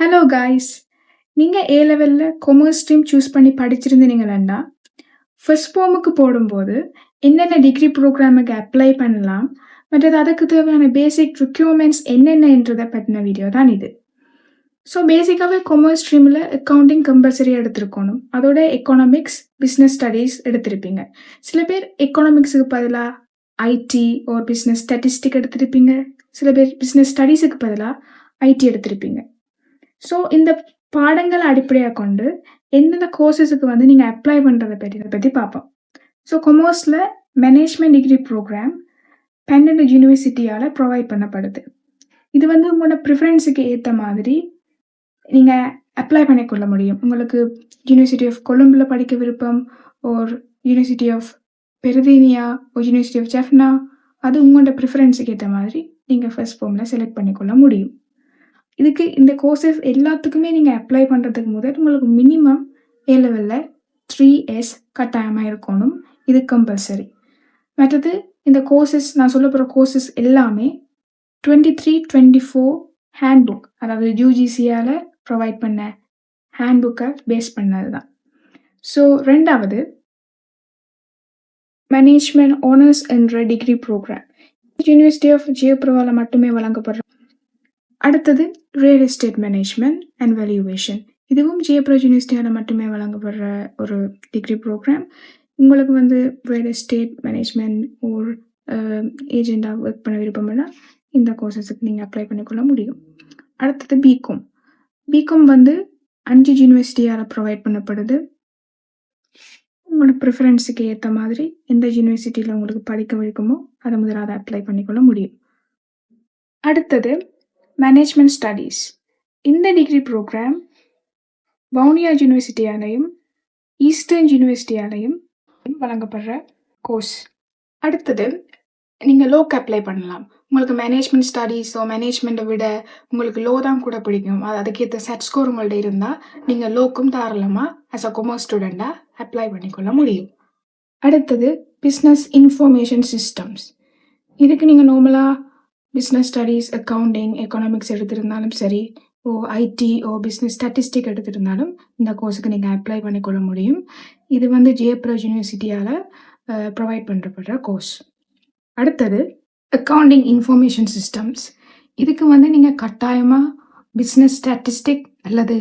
Hello guys. நீங்க ஏ லெவல்ல commerce stream choose பண்ணி படிச்சிருந்தீங்கன்னா, ஃபர்ஸ்ட் ஃபார்முக்கு போடும்போது என்னென்ன டிகிரி புரோகிராமுக்கு அப்ளை பண்ணலாம், மற்றது அதுக்கு தேவையான பேசிக் ரிக்யூர்மெண்ட்ஸ் என்னென்னன்றத பத்தின வீடியோ தான் இது. ஸோ பேசிக்காவே கொமர்ஸ் ஸ்ட்ரீம்ல அக்கவுண்டிங் கம்பல்சரி எடுத்திருக்கணும். அதோட எக்கனாமிக்ஸ், பிசினஸ் ஸ்டடீஸ் எடுத்திருப்பீங்க. சில பேர் எக்கனாமிக்ஸுக்கு பதிலா ஐடி ஆர் பிசினஸ் ஸ்டாட்டிஸ்டிக் எடுத்திருப்பீங்க. சில பேர் பிசினஸ் ஸ்டடீஸுக்கு பதிலா ஐடி எடுத்திருப்பீங்க. ஸோ இந்த பாடங்கள அடிப்படையா கொண்டு எந்தெந்த கோர்ஸஸுக்கு வந்து நீங்க அப்ளை பண்றத பத்தி பார்ப்போம். ஸோ கொமர்ஸ்ல மேனேஜ்மெண்ட் டிகிரி புரோகிராம் 12 யூனிவர்சிட்டியால ப்ரொவைட் பண்ணப்படுது. இது வந்து உங்களோட ப்ரிஃபரன்ஸுக்கு ஏத்த மாதிரி நீங்க அப்ளை பண்ணிக்கொள்ள முடியும். உங்களுக்கு யூனிவர்சிட்டி ஆஃப் கொழும்புல படிக்க விருப்பம், ஓர் யூனிவர்சிட்டி ஆஃப் பெர்தீனியா, ஒரு யூனிவர்சிட்டி ஆஃப் ஜெஃப்னா, அது உங்களோட ப்ரிஃபரன்ஸுக்கு ஏத்த மாதிரி நீங்க ஃபர்ஸ்ட் ஃபார்ம்ல செலக்ட் பண்ணிக்கொள்ள முடியும். இதுக்கு இந்த கோர்சஸ் எல்லாத்துக்குமே நீங்க அப்ளை பண்றதுக்கு முதல் உங்களுக்கு மினிமம் ஏ லெவல்ல 3S கட்டாயமா இருக்கணும். இது கம்பல்சரி. மற்றது இந்த கோர்சஸ் நான் சொல்லப் போற கோர்சஸ் எல்லாமே 23, 24 ஹேண்ட்புக், அதாவது யுஜிசியால ப்ரொவைட் பண்ண ஹேண்ட்புக்கை பேஸ் பண்ணது தான். ஸோ 2வது மேனேஜ்மெண்ட் ஆனர்ஸ் என்ற டிகிரி ப்ரோக்ராம் யூனிவர்சிட்டி ஆஃப் ஜெயப்ரவால மட்டுமே வழங்கப்படுற. அடுத்தது real estate management and valuation. இதுவும் ஜெயப்ரா யூனிவர்சிட்டியால மட்டுமே வழங்கப்படுற ஒரு டிகிரி ப்ரோக்ராம். உங்களுக்கு வந்து ரியல் எஸ்டேட் மேனேஜ்மெண்ட் ஒரு ஏஜெண்டாக ஒர்க் பண்ண விருப்பம்னா இந்த கோர்சஸுக்கு நீங்கள் அப்ளை பண்ணிக்கொள்ள முடியும். அடுத்தது பிகாம். பிகாம் வந்து 5 யூனிவர்சிட்டியால் ப்ரொவைட் பண்ணப்படுது. உங்களோட ப்ரிஃபரன்ஸுக்கு ஏற்ற மாதிரி எந்த யூனிவர்சிட்டியில் உங்களுக்கு படிக்க விருப்பமோ அதை முதலாவது அப்ளை பண்ணிக்கொள்ள முடியும். அடுத்தது மேனேஜ்மெண்ட் ஸ்டடீஸ். இந்த டிகிரி ப்ரோக்ராம் வவுனியா யூனிவர்சிட்டியாலையும் ஈஸ்டர்ன் யூனிவர்சிட்டியாலையும் வழங்கப்படுற கோர்ஸ். அடுத்தது நீங்கள் லோக்கு அப்ளை பண்ணலாம். உங்களுக்கு மேனேஜ்மெண்ட் ஸ்டடீஸோ மேனேஜ்மெண்ட்டை விட உங்களுக்கு லோ தான் கூட பிடிக்கும், அதுக்கேற்ற செட் ஸ்கோர் உங்கள்ட்ட இருந்தால் நீங்கள் லோக்கும் தாராளமாக ஆஸ் அ கொமர்ஸ் ஸ்டூடெண்ட்டாக அப்ளை பண்ணிக்கொள்ள முடியும். அடுத்தது பிஸ்னஸ் இன்ஃபர்மேஷன் சிஸ்டம்ஸ். இதுக்கு நீங்கள் நார்மலாக பிஸ்னஸ் ஸ்டடீஸ், அக்கவுண்டிங், எக்கனாமிக்ஸ் எடுத்திருந்தாலும் சரி, ஐடி பிஸ்னஸ் ஸ்டாட்டிஸ்டிக் எடுத்திருந்தாலும் இந்த கோர்ஸுக்கு நீங்கள் அப்ளை பண்ணிக்கொள்ள முடியும். இது வந்து ஜெயப்ரா யூனிவர்சிட்டியால் ப்ரொவைட் பண்ணப்படுற கோர்ஸ். அடுத்தது அக்கவுண்டிங் இன்ஃபர்மேஷன் சிஸ்டம்ஸ். இதுக்கு வந்து நீங்கள் கட்டாயமாக பிஸ்னஸ் ஸ்டாட்டிஸ்டிக் அல்லது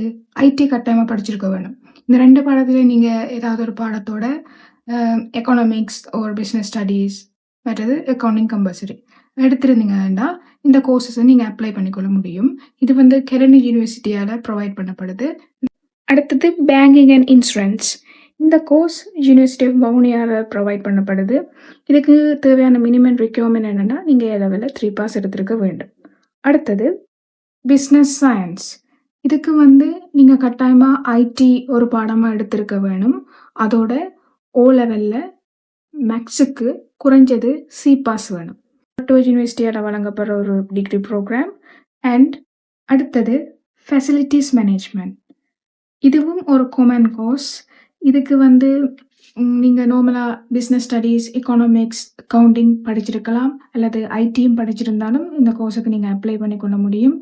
ஐடி கட்டாயமாக படிச்சிருக்க வேணும். இந்த 2 பாடத்தில் நீங்கள் ஏதாவது ஒரு பாடத்தோட எக்கனாமிக்ஸ் ஒரு பிஸ்னஸ் ஸ்டடீஸ் மற்றது அக்கவுண்டிங் கம்பல்சரி எடுத்திருந்தீங்கன்னா இந்த கோர்ஸஸை நீங்கள் அப்ளை பண்ணிக்கொள்ள முடியும். இது வந்து கெலனி யூனிவர்சிட்டியால் ப்ரொவைட் பண்ணப்படுது. அடுத்தது பேங்கிங் அண்ட் இன்சூரன்ஸ். இந்த கோர்ஸ் யூனிவர்சிட்டி ஆஃப் வவுனியாவில் ப்ரொவைட் பண்ணப்படுது. இதுக்கு தேவையான மினிமம் ரிக்யூர்மெண்ட் என்னென்னா நீங்கள் ஏ லெவலில் 3 பாஸ் எடுத்திருக்க வேண்டும். அடுத்தது பிஸ்னஸ் சயின்ஸ். இதுக்கு வந்து நீங்கள் கட்டாயமாக ஐடி ஒரு பாடமாக எடுத்திருக்க வேணும். அதோட ஓ லெவலில் மேக்ஸுக்கு குறைஞ்சது சி பாஸ் வேணும். யூனிவர்சிட்டியால் வழங்கப்படுற ஒரு டிகிரி ப்ரோக்ராம். அண்ட் அடுத்தது ஃபெசிலிட்டிஸ் மேனேஜ்மெண்ட். இதுவும் ஒரு காமன் கோர்ஸ். இதுக்கு வந்து நீங்கள் நார்மலாக பிஸ்னஸ் ஸ்டடீஸ், எக்கனாமிக்ஸ், அக்கவுண்டிங் படிச்சிருக்கலாம் அல்லது ஐடியும் படிச்சிருந்தாலும் இந்த கோர்ஸுக்கு நீங்கள் அப்ளை பண்ணிக்கொள்ள முடியும்.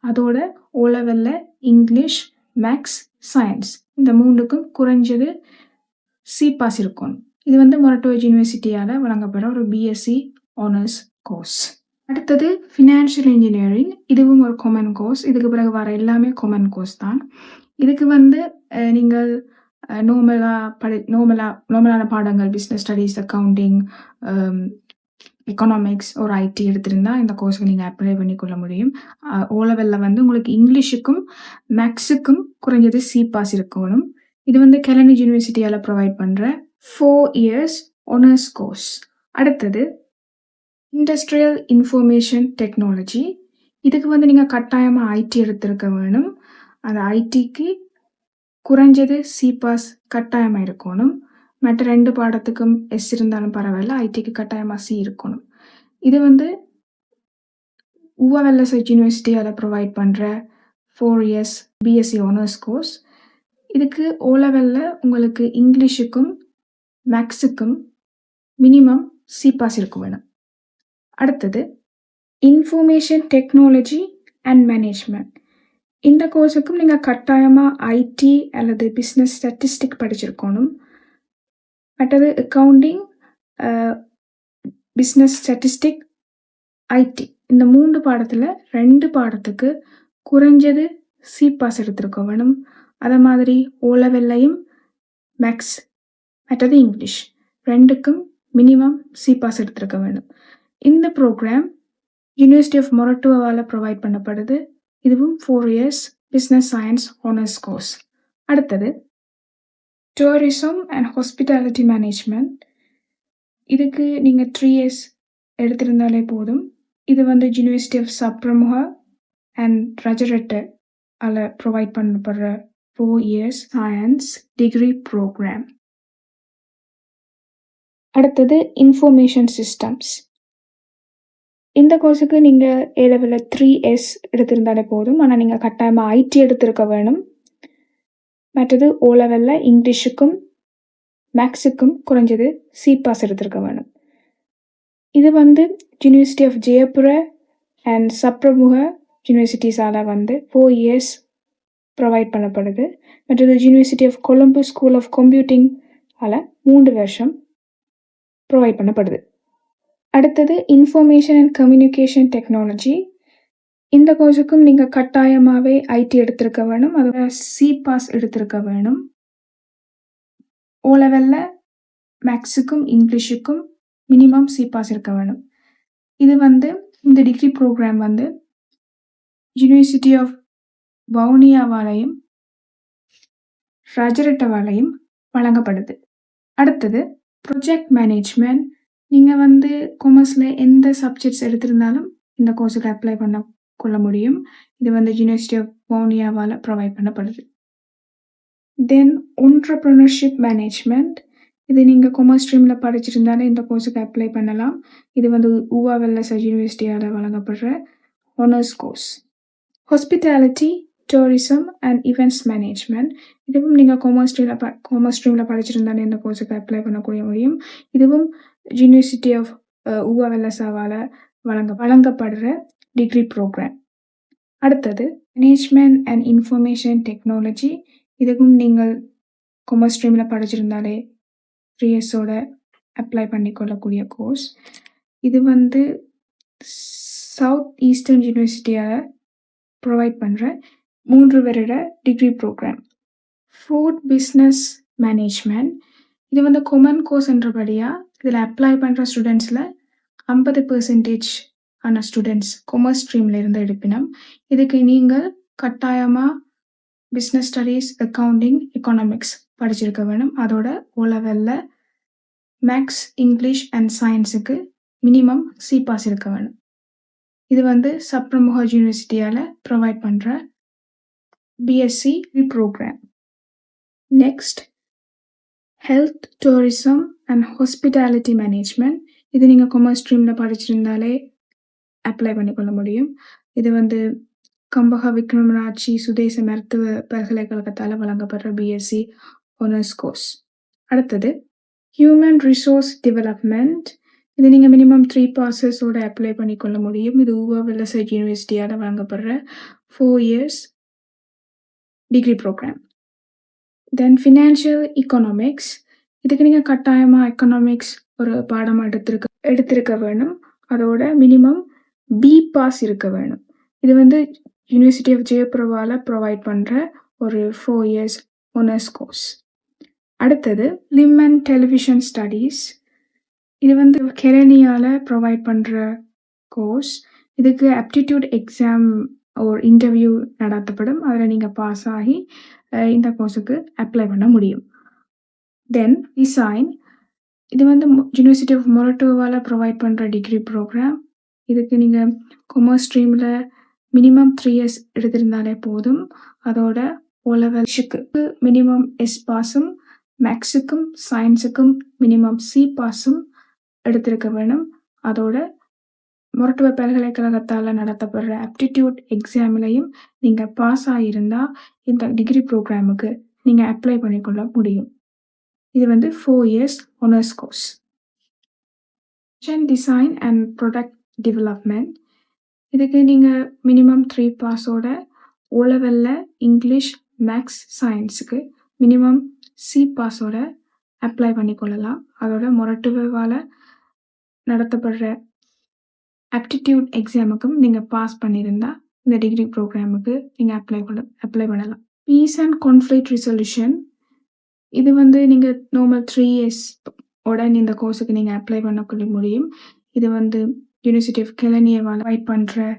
அதோட ஓ லெவலில் இங்கிலீஷ், மேக்ஸ், சயின்ஸ் இந்த 3க்கும் குறைஞ்சது சி பாஸ் இருக்கும். இது வந்து மொரட்டோ யூனிவர்சிட்டியால் வழங்கப்படுற ஒரு பிஎஸ்சி ஆனர்ஸ் கோர்ஸ். அடுத்தது ஃபினான்ஷியல் இன்ஜினியரிங். இதுவும் ஒரு காமன் கோர்ஸ். இதுக்கு பிறகு வர எல்லாமே காமன் கோர்ஸ் தான். இதுக்கு வந்து நீங்கள் நார்மலான பாடங்கள் பிஸ்னஸ் ஸ்டடீஸ், அக்கவுண்டிங், எக்கனாமிக்ஸ் ஒரு ஐடி எடுத்திருந்தா இந்த கோர்ஸுக்கு நீங்கள் அப்ளை பண்ணிக்கொள்ள முடியும். ஓ லெவலில் வந்து உங்களுக்கு இங்கிலீஷுக்கும் மேக்ஸுக்கும் குறைஞ்சது சி பாஸ் இருக்கணும். இது வந்து கெலனி யூனிவர்சிட்டியால் ப்ரொவைட் பண்ணுற 4 இயர்ஸ் ஆனர்ஸ் கோர்ஸ். அடுத்தது இண்டஸ்ட்ரியல் இன்ஃபர்மேஷன் டெக்னாலஜி. இதுக்கு வந்து நீங்கள் கட்டாயமாக ஐடி எடுத்திருக்க வேணும். அந்த ஐடிக்கு குறைஞ்சது சி பாஸ் கட்டாயமாக இருக்கணும். மற்ற 2 பாடத்துக்கும் எஸ் இருந்தாலும் பரவாயில்ல, ஐடிக்கு கட்டாயமாக சி இருக்கணும். இது வந்து UWLS யூனிவர்சிட்டியால் ப்ரொவைட் பண்ணுற 4 இயர்ஸ் பிஎஸ்சி ஆனர்ஸ் கோர்ஸ். இதுக்கு ஓ லெவலில் உங்களுக்கு இங்கிலீஷுக்கும் மேக்ஸுக்கும் மினிமம் சி பாஸ் இருக்க வேணும். அடுத்தது இன்ஃபர்மேஷன் டெக்னாலஜி அண்ட் மேனேஜ்மெண்ட். இந்த கோர்ஸுக்கும் நீங்கள் கட்டாயமாக ஐடி அல்லது பிஸ்னஸ் ஸ்டாட்டிஸ்டிக் படிச்சிருக்கணும். மற்றது அக்கவுண்டிங், பிஸ்னஸ் ஸ்டாட்டிஸ்டிக், ஐடி இந்த 3 பாடத்தில் 2 பாடத்துக்கு குறைஞ்சது சி பாஸ் எடுத்திருக்க வேணும். அதே மாதிரி ஓலவெல்லையும் மேக்ஸ் மற்றது இங்கிலீஷ் 2க்கும் மினிமம் சி பாஸ் எடுத்திருக்க வேணும். இந்த ப்ரோக்ராம் யூனிவர்சிட்டி ஆஃப் மொரட்டுவாவால் ப்ரொவைட் பண்ணப்படுது. இதுவும் 4 years business science honours course. அடுத்தது டூரிசம் அண்ட் ஹாஸ்பிட்டாலிட்டி மேனேஜ்மெண்ட். இதுக்கு நீங்கள் 3 இயர்ஸ் எடுத்திருந்தாலே போதும். இது வந்து யூனிவர்சிட்டி ஆஃப் சப்ரமுகா அண்ட் ரஜரட்டால ப்ரொவைட் பண்ணப்படுற 4 இயர்ஸ் சயின்ஸ் டிகிரி ப்ரோக்ராம். அடுத்தது இன்ஃபர்மேஷன் சிஸ்டம்ஸ். இந்த கோர்ஸுக்கு நீங்கள் A-லெவலில் 3S எடுத்திருந்தாலே போதும். ஆனால் நீங்கள் கட்டாயமாக ஐடி எடுத்திருக்க வேணும். மற்றது ஓ-லெவலில் இங்கிலீஷுக்கும் மேக்ஸுக்கும் குறைஞ்சது சி பாஸ் எடுத்திருக்க வேணும். இது வந்து யூனிவர்சிட்டி ஆஃப் ஜெயபுரா அண்ட் சப்ரமுகா யூனிவர்சிட்டிஸால் வந்து 4 இயர்ஸ் ப்ரொவைட் பண்ணப்படுது. மற்றது university of Colombo school of கம்ப்யூட்டிங்கால் 3 வருஷம் ப்ரொவைட் பண்ணப்படுது. அடுத்தது இன்ஃபர்மேஷன் அண்ட் கம்யூனிகேஷன் டெக்னாலஜி. இந்த கோர்ஸுக்கும் நீங்கள் கட்டாயமாகவே ஐடி எடுத்திருக்க வேணும். அதோட சி பாஸ் எடுத்திருக்க வேணும். ஓ-லெவலில் மேக்ஸுக்கும் இங்கிலீஷுக்கும் மினிமம் சி பாஸ் இருக்க வேணும். இது வந்து இந்த டிகிரி ப்ரோக்ராம் வந்து யூனிவர்சிட்டி ஆஃப் வவுனியாவாலையும் ரஜரட்டாவாலையும் வழங்கப்படுது. அடுத்தது ப்ரொஜெக்ட் மேனேஜ்மெண்ட். நீங்கள் வந்து கொமர்ஸில் எந்த சப்ஜெக்ட்ஸ் எடுத்திருந்தாலும் இந்த கோர்ஸுக்கு அப்ளை பண்ண கொள்ள முடியும். இது வந்து யூனிவர்சிட்டி ஆஃப் வவுனியாவால் ப்ரொவைட் பண்ணப்படுது. Then entrepreneurship management. இது நீங்கள் கொமர்ஸ் ஸ்ட்ரீமில் படிச்சிருந்தாலே இந்த கோர்ஸுக்கு அப்ளை பண்ணலாம். இது வந்து UWL யூனிவர்சிட்டியால் வழங்கப்படுற honours course. Hospitality, tourism and events management. இதுவும் நீங்கள் கொமர்ஸ் ஸ்ட்ரீமில் படிச்சிருந்தாலே இந்த கோர்ஸுக்கு அப்ளை பண்ணக்கூடிய முடியும். இதுவும் யூனிவர்சிட்டி ஆஃப் UWL வழங்கப்படுற டிகிரி ப்ரோக்ராம். அடுத்தது மேனேஜ்மெண்ட் அண்ட் இன்ஃபர்மேஷன் டெக்னாலஜி. இதுவும் நீங்கள் கொமர்ஸ் ஸ்ட்ரீமில் படிச்சிருந்தாலே 3 இயர்ஸோட அப்ளை பண்ணிக்கொள்ளக்கூடிய கோர்ஸ். இது வந்து சவுத் ஈஸ்டர்ன் யூனிவர்சிட்டியால் ப்ரொவைட் பண்ணுற 3 வருட degree program. Food business management. இது வந்து கொமன் கோர்ஸ் என்றபடியாக இதில் அப்ளை பண்ணுற ஸ்டூடெண்ட்ஸில் 50% ஆன ஸ்டூடெண்ட்ஸ் கொமர்ஸ் ஸ்ட்ரீமில் இருந்து எடுப்பினோம். இதுக்கு நீங்கள் கட்டாயமாக பிஸ்னஸ் ஸ்டடீஸ், அக்கவுண்டிங், எக்கனாமிக்ஸ் படிச்சிருக்க வேணும். அதோட ஓ-லெவலில் மேக்ஸ், இங்கிலீஷ் அண்ட் சயின்ஸுக்கு மினிமம் சி பாஸ் இருக்க வேணும். இது வந்து சப்ரமுகா யூனிவர்சிட்டியால் ப்ரொவைட் பண்ணுற BSc program. Next health, tourism and hospitality management. இது நீங்கள் கொமர்ஸ் ஸ்ட்ரீமில் படிச்சிருந்தாலே அப்ளை பண்ணிக்கொள்ள முடியும். இது வந்து கம்பஹா விக்ரமராட்சி சுதேச மருத்துவ பல்கலைக்கழகத்தால் வழங்கப்படுற பிஎஸ்சி ஆனர்ஸ் கோர்ஸ். அடுத்தது ஹியூமன் ரிசோர்ஸ் டெவலப்மெண்ட். இது நீங்கள் மினிமம் 3 பாஸஸோட அப்ளை பண்ணிக்கொள்ள முடியும். இது UWL யூனிவர்சிட்டியால் வழங்கப்படுற 4 இயர்ஸ் டிகிரி ப்ரோக்ராம். தென் ஃபினான்ஷியல் எக்கனாமிக்ஸ். இதுக்கு நீங்கள் கட்டாயமாக எக்கனாமிக்ஸ் ஒரு பாடமாக எடுத்திருக்க வேணும். அதோட மினிமம் பி பாஸ் இருக்க வேணும். இது வந்து யூனிவர்சிட்டி ஆஃப் ஜெயபுராவால் ப்ரொவைட் பண்ணுற ஒரு 4 இயர்ஸ் ஆனர்ஸ் கோர்ஸ். அடுத்தது ஃபிலிம் அண்ட் டெலிவிஷன் ஸ்டடீஸ். இது வந்து கெரனியால் ப்ரொவைட் பண்ணுற கோர்ஸ். இதுக்கு ஆப்டிடியூட் எக்ஸாம் ஒரு இன்டர்வியூ நடத்தப்படும். அதில் நீங்கள் பாஸ் ஆகி இந்த கோர்ஸுக்கு அப்ளை பண்ண முடியும். தென் டிசைன். இது வந்து யூனிவர்சிட்டி ஆஃப் மொரட்டுவாவால் ப்ரொவைட் பண்ணுற டிகிரி ப்ரோக்ராம். இதுக்கு நீங்கள் கொமர்ஸ் ஸ்ட்ரீமில் மினிமம் 3 இயர்ஸ் எடுத்திருந்தாலே போதும். அதோட ஓ-லெவல்ஸுக்கு மினிமம் எஸ் பாஸும் மேக்ஸுக்கும் சயின்ஸுக்கும் மினிமம் சி பாஸும் எடுத்திருக்க வேணும். அதோட மொரட்டுவ பல்கலைக்கழகத்தால் நடத்தப்படுற ஆப்டிடியூட் எக்ஸாம்லையும் நீங்கள் பாஸ் ஆகியிருந்தால் இந்த டிகிரி ப்ரோக்ராமுக்கு நீங்கள் அப்ளை பண்ணிக்கொள்ள முடியும். இது வந்து 4 years honours course. Design and product development. இதுக்கு நீங்கள் மினிமம் 3 பாஸோட ஓ லெவலில் இங்கிலீஷ், மேக்ஸ், சயின்ஸுக்கு மினிமம் சி பாஸோட அப்ளை பண்ணிக்கொள்ளலாம். அதோட மொரட்டுவால் நடத்தப்படுற ஆப்டிடியூட் எக்ஸாமுக்கும் நீங்கள் பாஸ் பண்ணியிருந்தால் இந்த டிகிரி ப்ரோக்ராமுக்கு நீங்கள் அப்ளை பண்ணலாம். பீஸ் அண்ட் கான்ஃப்ளிக்ட் ரிசல்யூஷன் இது நீங்கள் நார்மல் 3 இயர்ஸ் உடனே இந்த கோர்ஸுக்கு நீங்கள் அப்ளை பண்ண முடியும். இது யூனிவர்சிட்டி ஆஃப் கெலனியாவால் ப்ரொவைட் பண்ணுற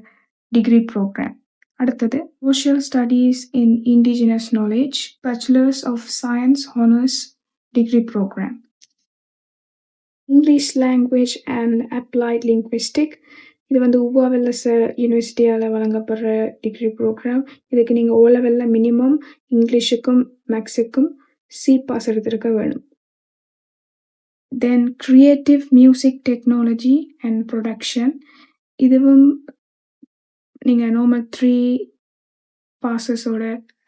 டிகிரி ப்ரோக்ராம். அடுத்தது social studies in indigenous knowledge bachelors of science honours degree programme. English language and applied linguistic இது உவாவெல்லஸ் யூனிவர்சிட்டியால் வழங்கப்படுற டிகிரி ப்ரோக்ராம். இதுக்கு நீங்கள் ஓ லெவலில் மினிமம் இங்கிலீஷுக்கும் மேக்ஸுக்கும் சி பாஸ் எடுத்திருக்க வேணும். Then creative music technology and production இதுவும் நீங்கள் நார்மல் 3 பாஸஸோட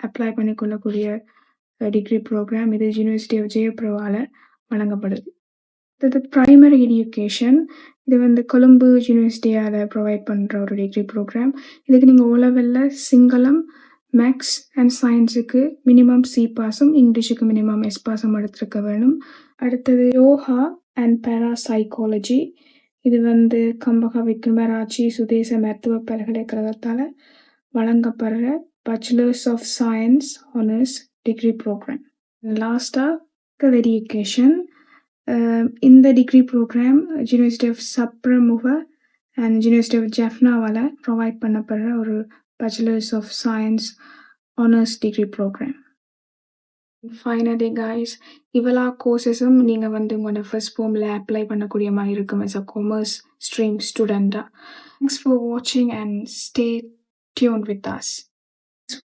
அப்ளை பண்ணிக்கொள்ளக்கூடிய டிகிரி ப்ரோக்ராம். இது யூனிவர்சிட்டி ஆஃப் ஜெயப்ரவால் வழங்கப்படுது. இது ப்ரைமரி எஜுகேஷன் இது கொழும்பு யூனிவர்சிட்டியால் ப்ரொவைட் பண்ணுற ஒரு டிகிரி ப்ரோக்ராம். இதுக்கு நீங்கள் ஓ லெவலில் சிங்களம், மேக்ஸ் அண்ட் சயின்ஸுக்கு மினிமம் சி பாஸும் இங்கிலீஷுக்கு மினிமம் எஸ் பாஸும் எடுத்திருக்க வேணும். அடுத்தது யோகா அண்ட் பேராசைக்காலஜி இது கம்பகவிக்குமராட்சி சுதேச மருத்துவ பல்கலைக்கழகத்தால் வழங்கப்படுற bachelors of science honours degree program. லாஸ்ட்டாக எஜுகேஷன் இந்த degree program university of Sabaragamuwa and university of ஜெஃப்னாவால் ப்ரொவைட் பண்ணப்படுற ஒரு bachelors of science honours degree program. Finally guys, இவ்வளோ கோர்சஸும் நீங்கள் உங்களோட ஃபர்ஸ்ட் ஃபார்மில் அப்ளை பண்ணக்கூடிய மாதிரி இருக்கும் as a commerce stream student. Thanks for watching and stay tuned with us.